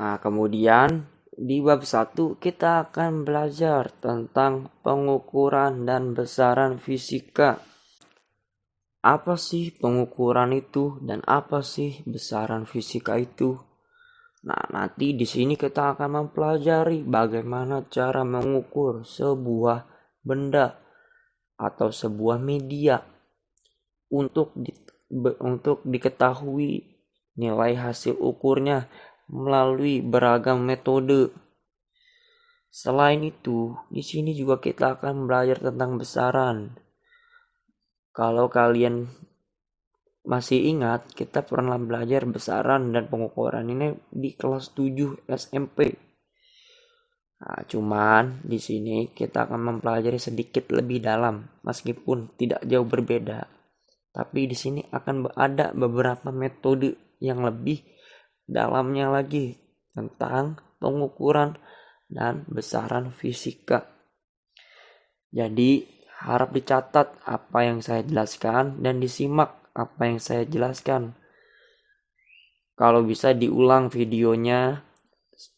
Nah, kemudian di bab 1 kita akan belajar tentang pengukuran dan besaran fisika. Apa sih pengukuran itu dan apa sih besaran fisika itu? Nah, nanti di sini kita akan mempelajari bagaimana cara mengukur sebuah benda atau sebuah media untuk diketahui nilai hasil ukurnya melalui beragam metode. Selain itu, di sini juga kita akan belajar tentang besaran. Kalau kalian masih ingat, kita pernah belajar besaran dan pengukuran ini di kelas 7 SMP. Nah, cuman di sini kita akan mempelajari sedikit lebih dalam, meskipun tidak jauh berbeda. Tapi di sini akan ada beberapa metode yang lebih dalamnya lagi tentang pengukuran dan besaran fisika. Jadi harap dicatat apa yang saya jelaskan dan disimak apa yang saya jelaskan. Kalau bisa diulang videonya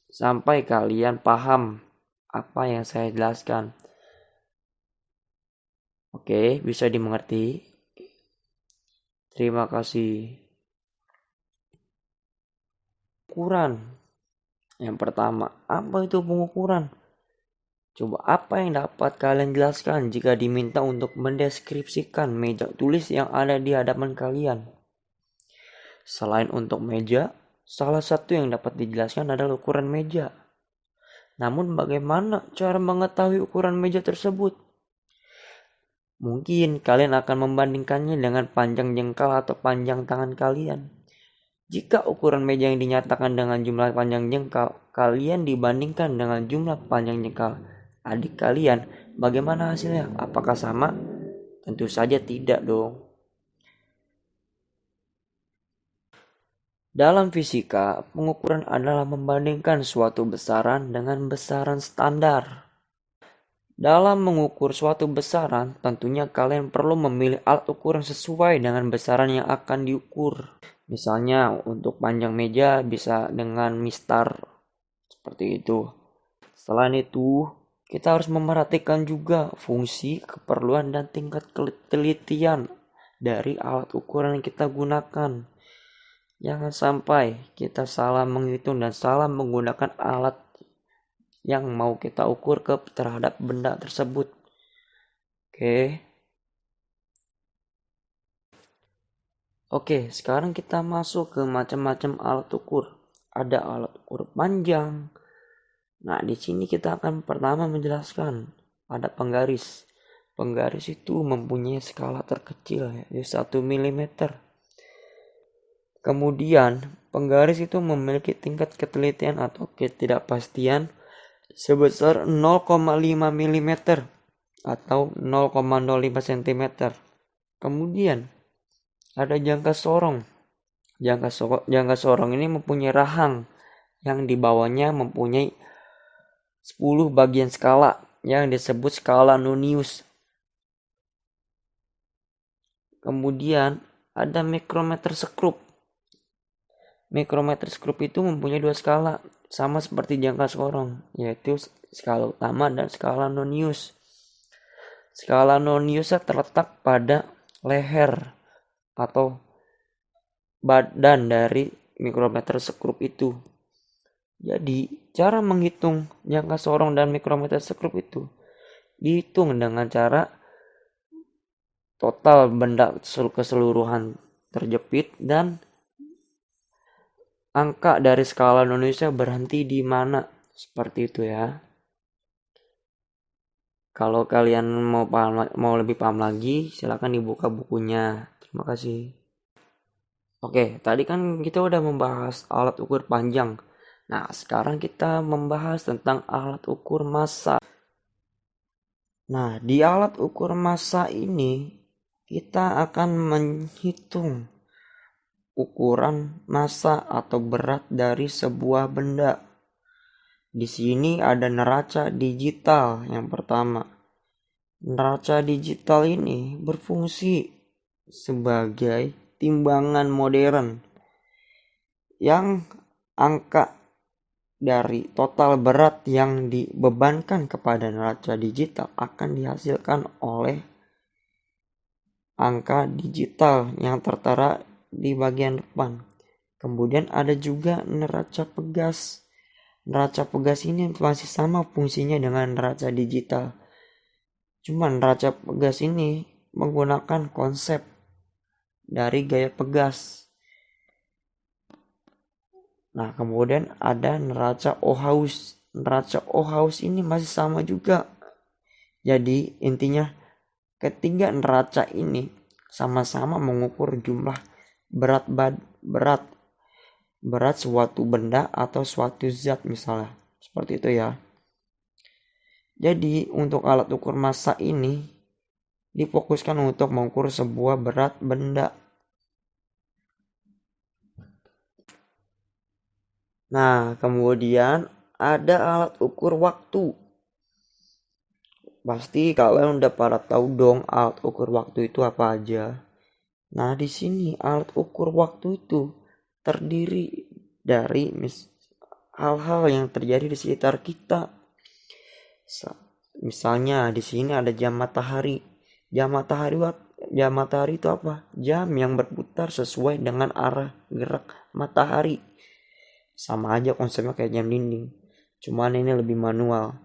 sampai kalian paham apa yang saya jelaskan. Oke, bisa dimengerti? Terima kasih. Pengukuran. Yang pertama, apa itu pengukuran? Coba apa yang dapat kalian jelaskan jika diminta untuk mendeskripsikan meja tulis yang ada di hadapan kalian? Selain untuk meja, salah satu yang dapat dijelaskan adalah ukuran meja. Namun bagaimana cara mengetahui ukuran meja tersebut? Mungkin kalian akan membandingkannya dengan panjang jengkal atau panjang tangan kalian. Jika ukuran meja yang dinyatakan dengan jumlah panjang jengkal, kalian dibandingkan dengan jumlah panjang jengkal adik kalian, bagaimana hasilnya? Apakah sama? Tentu saja tidak dong. Dalam fisika, pengukuran adalah membandingkan suatu besaran dengan besaran standar. Dalam mengukur suatu besaran, tentunya kalian perlu memilih alat ukur yang sesuai dengan besaran yang akan diukur. Misalnya untuk panjang meja bisa dengan mistar seperti itu. Selain itu, kita harus memperhatikan juga fungsi, keperluan, dan tingkat ketelitian dari alat ukuran yang kita gunakan. Jangan sampai kita salah menghitung dan salah menggunakan alat yang mau kita ukur terhadap benda tersebut. Oke, sekarang kita masuk ke macam-macam alat ukur. Ada alat ukur panjang. Nah, di sini kita akan pertama menjelaskan ada penggaris. Penggaris itu mempunyai skala terkecil yaitu 1 mm. Kemudian, penggaris itu memiliki tingkat ketelitian atau ketidakpastian sebesar 0,5 mm atau 0,05 cm. Kemudian, ada jangka sorong. Jangka sorong ini mempunyai rahang yang di bawahnya mempunyai 10 bagian skala yang disebut skala Nonius. Kemudian ada mikrometer skrup. Mikrometer skrup itu mempunyai 2 skala sama seperti jangka sorong, yaitu skala utama dan skala Nonius. Skala Nonius terletak pada leher atau badan dari mikrometer skrup itu. Jadi, cara menghitung jangka sorong dan mikrometer skrup itu dihitung dengan cara total benda keseluruhan terjepit dan angka dari skala Indonesia berhenti di mana. Seperti itu ya. Kalau kalian mau lebih paham lagi, silakan dibuka bukunya. Terima kasih. Oke, tadi kan kita udah membahas alat ukur panjang. Nah, sekarang kita membahas tentang alat ukur massa. Nah, di alat ukur massa ini kita akan menghitung ukuran massa atau berat dari sebuah benda. Di sini ada neraca digital yang pertama. Neraca digital ini berfungsi sebagai timbangan modern yang angka dari total berat yang dibebankan kepada neraca digital akan dihasilkan oleh angka digital yang tertera di bagian depan. Kemudian ada juga neraca pegas. Neraca pegas ini masih sama fungsinya dengan neraca digital. Cuman neraca pegas ini menggunakan konsep dari gaya pegas. Nah, kemudian ada neraca Ohaus. Neraca Ohaus ini masih sama juga. Jadi, intinya ketiga neraca ini sama-sama mengukur jumlah berat suatu benda atau suatu zat misalnya. Seperti itu ya. Jadi, untuk alat ukur massa ini difokuskan untuk mengukur sebuah berat benda. Nah, kemudian ada alat ukur waktu. Pasti kalian udah pada tahu dong alat ukur waktu itu apa aja. Nah, di sini alat ukur waktu itu terdiri dari hal-hal yang terjadi di sekitar kita. Misalnya di sini ada jam matahari. Jam matahari itu apa? Jam yang berputar sesuai dengan arah gerak matahari. Sama aja konsepnya kayak jam dinding. Cuman ini lebih manual.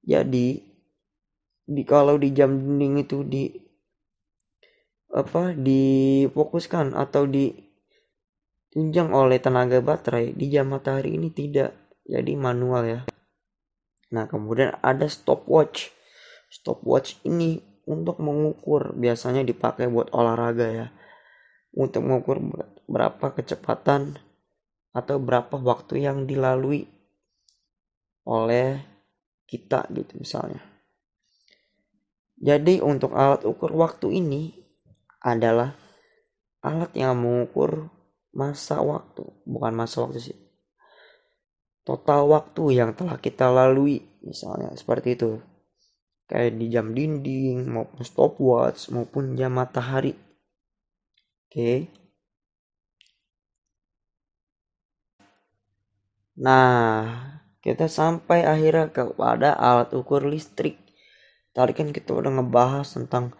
Jadi kalau di jam dinding itu difokuskan atau ditunjang oleh tenaga baterai, di jam matahari ini tidak. Jadi manual ya. Nah, kemudian ada stopwatch. Stopwatch ini untuk mengukur, biasanya dipakai buat olahraga ya. Untuk mengukur berapa kecepatan atau berapa waktu yang dilalui oleh kita gitu misalnya. Jadi untuk alat ukur waktu ini adalah alat yang mengukur masa waktu, bukan masa waktu sih. Total waktu yang telah kita lalui misalnya seperti itu. Kayak di jam dinding maupun stopwatch maupun jam matahari. Oke. Nah, kita sampai akhirnya kepada alat ukur listrik. Tadi kan kita udah ngebahas tentang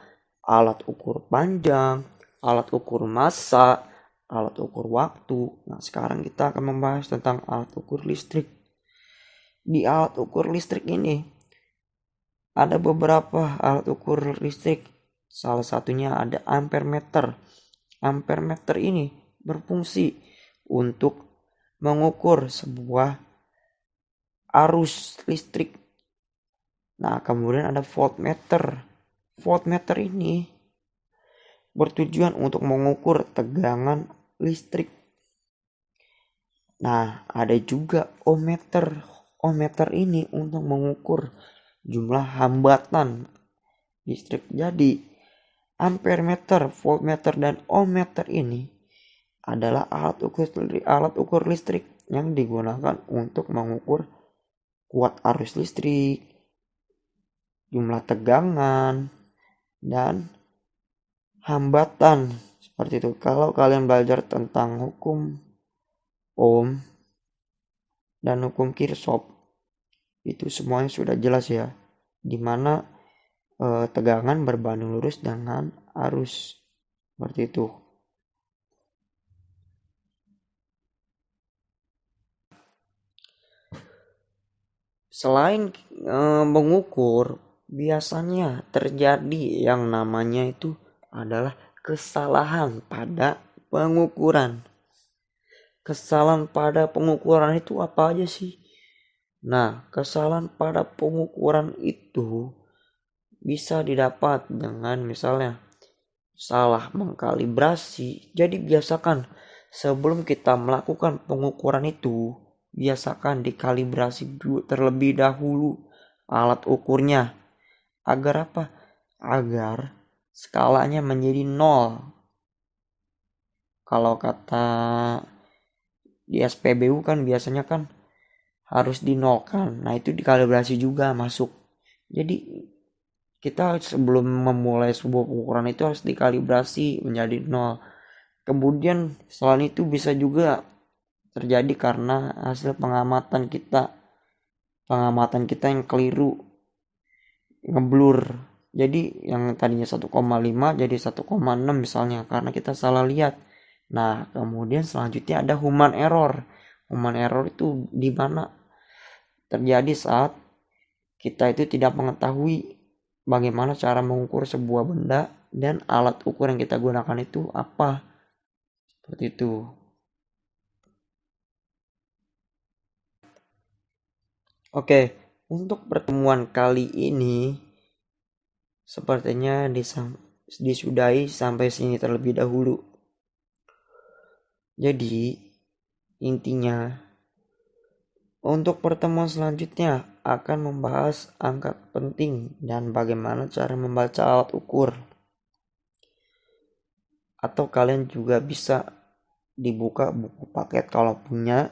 alat ukur panjang, alat ukur massa, alat ukur waktu. Nah, sekarang kita akan membahas tentang alat ukur listrik. Di alat ukur listrik ini ada beberapa alat ukur listrik. Salah satunya ada ampere meter. Ampere meter ini berfungsi untuk mengukur sebuah arus listrik. Nah, kemudian ada voltmeter. Voltmeter ini bertujuan untuk mengukur tegangan listrik. Nah, ada juga ohmmeter. Ohmmeter ini untuk mengukur jumlah hambatan listrik. Jadi, ampere meter, voltmeter, dan ohmmeter ini adalah alat ukur listrik yang digunakan untuk mengukur kuat arus listrik, jumlah tegangan, dan hambatan. Seperti itu. Kalau kalian belajar tentang hukum Ohm dan hukum Kirchhoff, itu semuanya sudah jelas ya, dimana tegangan berbanding lurus dengan arus. Seperti itu. Selain mengukur, biasanya terjadi yang namanya itu adalah kesalahan pada pengukuran. Kesalahan pada pengukuran itu apa aja sih? Nah, kesalahan pada pengukuran itu bisa didapat dengan misalnya salah mengkalibrasi. Jadi biasakan sebelum kita melakukan pengukuran itu, biasakan dikalibrasi terlebih dahulu alat ukurnya. Agar apa? Agar skalanya menjadi 0. Kalau kata di SPBU kan biasanya kan harus dinolkan. Nah, itu dikalibrasi juga masuk. Jadi kita sebelum memulai sebuah pengukuran itu harus dikalibrasi menjadi 0. Kemudian selain itu bisa juga terjadi karena hasil pengamatan kita yang keliru, ngeblur. Jadi yang tadinya 1,5 jadi 1,6 misalnya karena kita salah lihat. Nah, kemudian selanjutnya ada human error. Human error itu di mana terjadi saat kita itu tidak mengetahui bagaimana cara mengukur sebuah benda dan alat ukur yang kita gunakan itu apa. Seperti itu. Oke, untuk pertemuan kali ini sepertinya disudahi sampai sini terlebih dahulu. Jadi, intinya untuk pertemuan selanjutnya akan membahas angka penting dan bagaimana cara membaca alat ukur. Atau kalian juga bisa dibuka buku paket kalau punya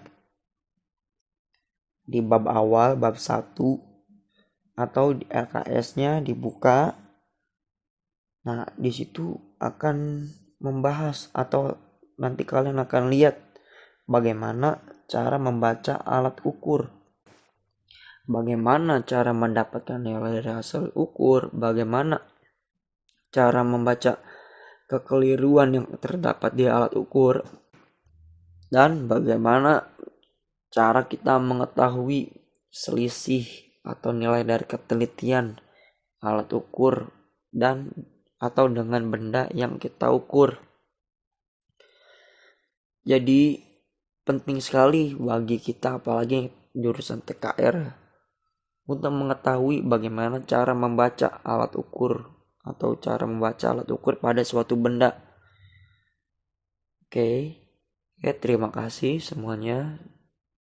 di bab awal, bab 1 atau di LKS-nya dibuka. Nah, di situ akan membahas atau nanti kalian akan lihat bagaimana cara membaca alat ukur. Bagaimana cara mendapatkan nilai dari hasil ukur, bagaimana cara membaca kekeliruan yang terdapat di alat ukur, dan bagaimana cara kita mengetahui selisih atau nilai dari ketelitian alat ukur dan atau dengan benda yang kita ukur. Jadi penting sekali bagi kita apalagi jurusan TKR untuk mengetahui bagaimana cara membaca alat ukur atau cara membaca alat ukur pada suatu benda. Oke, terima kasih semuanya.